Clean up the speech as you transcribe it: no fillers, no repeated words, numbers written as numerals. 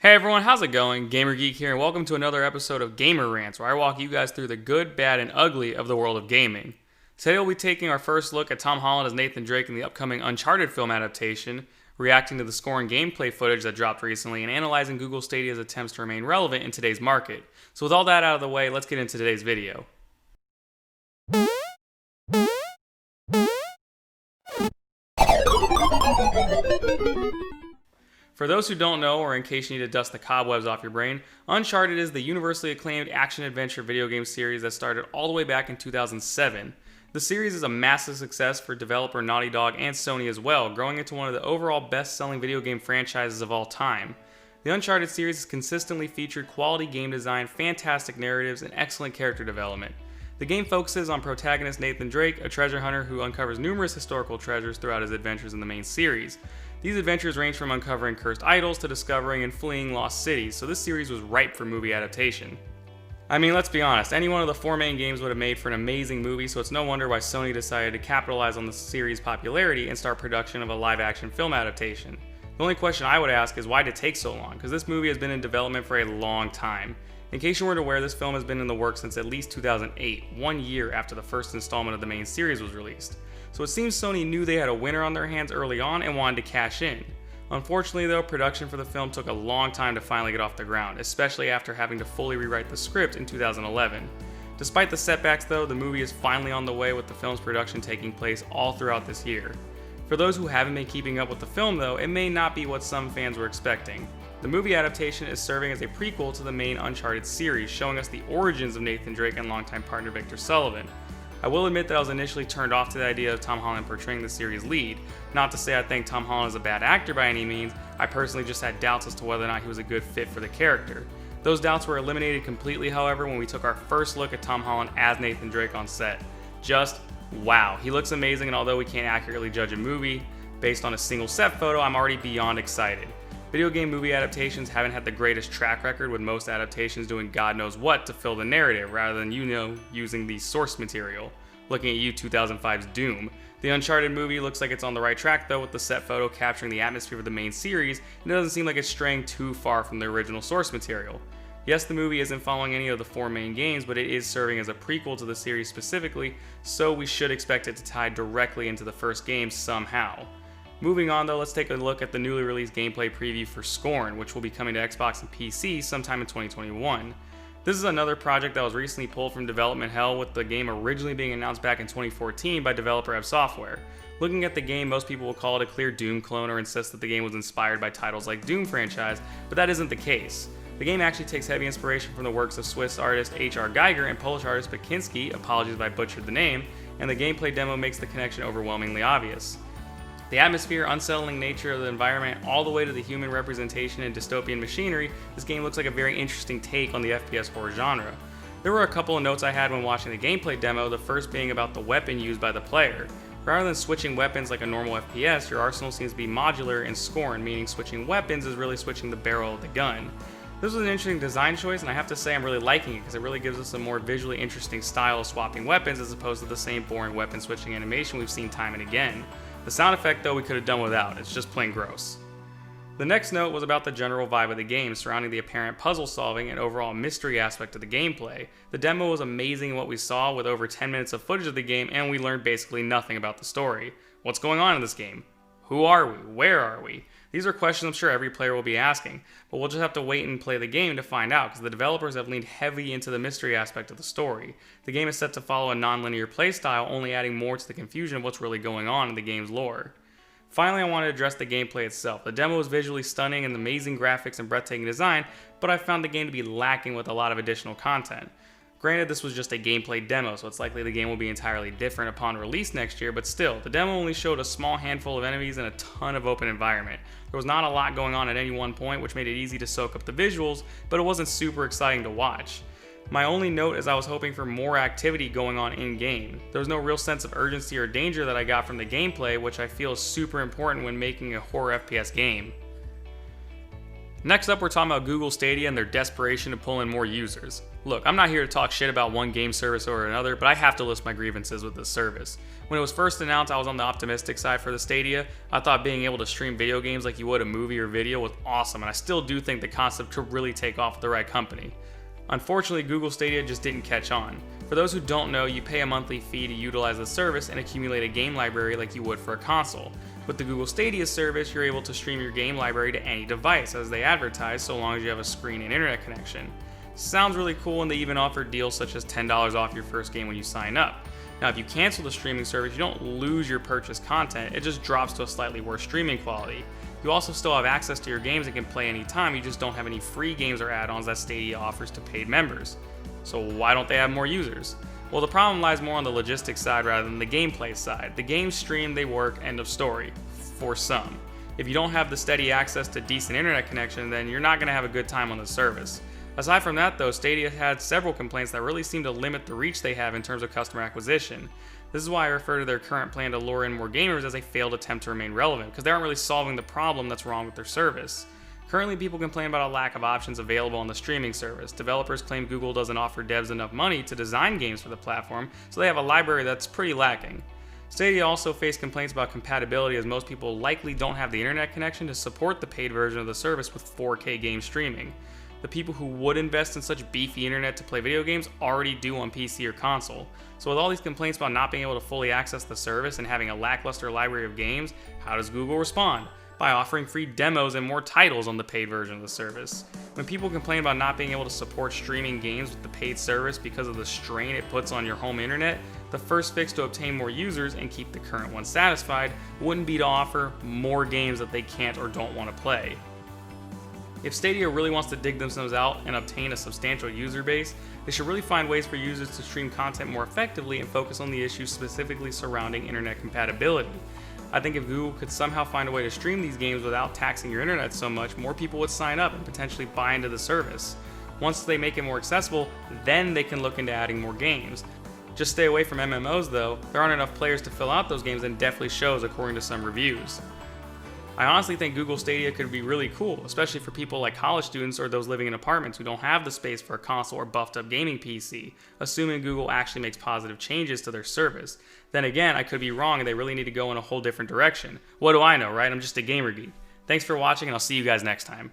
Hey everyone, how's it going? Gamer Geek here, and welcome to another episode of Gamer Rants, where I walk you guys through the good, bad, and ugly of the world of gaming. Today we'll be taking our first look at Tom Holland as Nathan Drake in the upcoming Uncharted film adaptation, reacting to the Scorn gameplay footage that dropped recently, and analyzing Google Stadia's attempts to remain relevant in today's market. So with all that out of the way, let's get into today's video. For those who don't know, or in case you need to dust the cobwebs off your brain, Uncharted is the universally acclaimed action-adventure video game series that started all the way back in 2007. The series is a massive success for developer Naughty Dog and Sony as well, growing into one of the overall best-selling video game franchises of all time. The Uncharted series has consistently featured quality game design, fantastic narratives, and excellent character development. The game focuses on protagonist Nathan Drake, a treasure hunter who uncovers numerous historical treasures throughout his adventures in the main series. These adventures range from uncovering cursed idols to discovering and fleeing lost cities, so this series was ripe for movie adaptation. I mean, let's be honest, any one of the four main games would have made for an amazing movie, so it's no wonder why Sony decided to capitalize on the series' popularity and start production of a live-action film adaptation. The only question I would ask is why did it take so long, because this movie has been in development for a long time. In case you weren't aware, this film has been in the works since at least 2008, 1 year after the first installment of the main series was released. So it seems Sony knew they had a winner on their hands early on and wanted to cash in. Unfortunately though, production for the film took a long time to finally get off the ground, especially after having to fully rewrite the script in 2011. Despite the setbacks though, the movie is finally on the way, with the film's production taking place all throughout this year. For those who haven't been keeping up with the film though, it may not be what some fans were expecting. The movie adaptation is serving as a prequel to the main Uncharted series, showing us the origins of Nathan Drake and longtime partner Victor Sullivan. I will admit that I was initially turned off to the idea of Tom Holland portraying the series lead. Not to say I think Tom Holland is a bad actor by any means, I personally just had doubts as to whether or not he was a good fit for the character. Those doubts were eliminated completely, however, when we took our first look at Tom Holland as Nathan Drake on set. Just wow, he looks amazing, and although we can't accurately judge a movie based on a single set photo, I'm already beyond excited. Video game movie adaptations haven't had the greatest track record, with most adaptations doing God knows what to fill the narrative rather than, using the source material. Looking at you, 2005's Doom. The Uncharted movie looks like it's on the right track though, with the set photo capturing the atmosphere of the main series, and it doesn't seem like it's straying too far from the original source material. Yes, the movie isn't following any of the four main games, but it is serving as a prequel to the series specifically, so we should expect it to tie directly into the first game somehow. Moving on though, let's take a look at the newly released gameplay preview for Scorn, which will be coming to Xbox and PC sometime in 2021. This is another project that was recently pulled from development hell, with the game originally being announced back in 2014 by developer Ebb Software. Looking at the game, most people will call it a clear Doom clone or insist that the game was inspired by titles like Doom franchise, but that isn't the case. The game actually takes heavy inspiration from the works of Swiss artist H.R. Geiger and Polish artist Bakinski, apologies if I butchered the name, and the gameplay demo makes the connection overwhelmingly obvious. The atmosphere, unsettling nature of the environment, all the way to the human representation and dystopian machinery, this game looks like a very interesting take on the FPS horror genre. There were a couple of notes I had when watching the gameplay demo, the first being about the weapon used by the player. Rather than switching weapons like a normal FPS, your arsenal seems to be modular in Scorn, meaning switching weapons is really switching the barrel of the gun. This was an interesting design choice, and I have to say I'm really liking it because it really gives us a more visually interesting style of swapping weapons as opposed to the same boring weapon switching animation we've seen time and again. The sound effect though we could have done without, it's just plain gross. The next note was about the general vibe of the game surrounding the apparent puzzle solving and overall mystery aspect of the gameplay. The demo was amazing in what we saw, with over 10 minutes of footage of the game, and we learned basically nothing about the story. What's going on in this game? Who are we? Where are we? These are questions I'm sure every player will be asking, but we'll just have to wait and play the game to find out, because the developers have leaned heavy into the mystery aspect of the story. The game is set to follow a non-linear playstyle, only adding more to the confusion of what's really going on in the game's lore. Finally, I want to address the gameplay itself. The demo was visually stunning and amazing graphics and breathtaking design, but I found the game to be lacking with a lot of additional content. Granted, this was just a gameplay demo, so it's likely the game will be entirely different upon release next year, but still, the demo only showed a small handful of enemies and a ton of open environment. There was not a lot going on at any one point, which made it easy to soak up the visuals, but it wasn't super exciting to watch. My only note is I was hoping for more activity going on in-game. There was no real sense of urgency or danger that I got from the gameplay, which I feel is super important when making a horror FPS game. Next up, we're talking about Google Stadia and their desperation to pull in more users. Look, I'm not here to talk shit about one game service or another, but I have to list my grievances with this service. When it was first announced, I was on the optimistic side for the Stadia. I thought being able to stream video games like you would a movie or video was awesome, and I still do think the concept could really take off with the right company. Unfortunately, Google Stadia just didn't catch on. For those who don't know, you pay a monthly fee to utilize the service and accumulate a game library like you would for a console. With the Google Stadia service, you're able to stream your game library to any device, as they advertise, so long as you have a screen and internet connection. Sounds really cool, and they even offer deals such as $10 off your first game when you sign up. Now, if you cancel the streaming service, you don't lose your purchased content, it just drops to a slightly worse streaming quality. You also still have access to your games and can play anytime, you just don't have any free games or add-ons that Stadia offers to paid members. So why don't they have more users? Well, the problem lies more on the logistics side rather than the gameplay side. The games stream, they work, end of story. For some. If you don't have the steady access to decent internet connection, then you're not going to have a good time on the service. Aside from that though, Stadia had several complaints that really seem to limit the reach they have in terms of customer acquisition. This is why I refer to their current plan to lure in more gamers as a failed attempt to remain relevant, because they aren't really solving the problem that's wrong with their service. Currently, people complain about a lack of options available on the streaming service. Developers claim Google doesn't offer devs enough money to design games for the platform, so they have a library that's pretty lacking. Stadia also faced complaints about compatibility, as most people likely don't have the internet connection to support the paid version of the service with 4K game streaming. The people who would invest in such beefy internet to play video games already do on PC or console. So with all these complaints about not being able to fully access the service and having a lackluster library of games, how does Google respond? By offering free demos and more titles on the paid version of the service. When people complain about not being able to support streaming games with the paid service because of the strain it puts on your home internet, the first fix to obtain more users and keep the current ones satisfied wouldn't be to offer more games that they can't or don't want to play. If Stadia really wants to dig themselves out and obtain a substantial user base, they should really find ways for users to stream content more effectively and focus on the issues specifically surrounding internet compatibility. I think if Google could somehow find a way to stream these games without taxing your internet so much, more people would sign up and potentially buy into the service. Once they make it more accessible, then they can look into adding more games. Just stay away from MMOs though. There aren't enough players to fill out those games, and definitely shows according to some reviews. I honestly think Google Stadia could be really cool, especially for people like college students or those living in apartments who don't have the space for a console or buffed up gaming PC, assuming Google actually makes positive changes to their service. Then again, I could be wrong and they really need to go in a whole different direction. What do I know, right? I'm just a gamer geek. Thanks for watching, and I'll see you guys next time.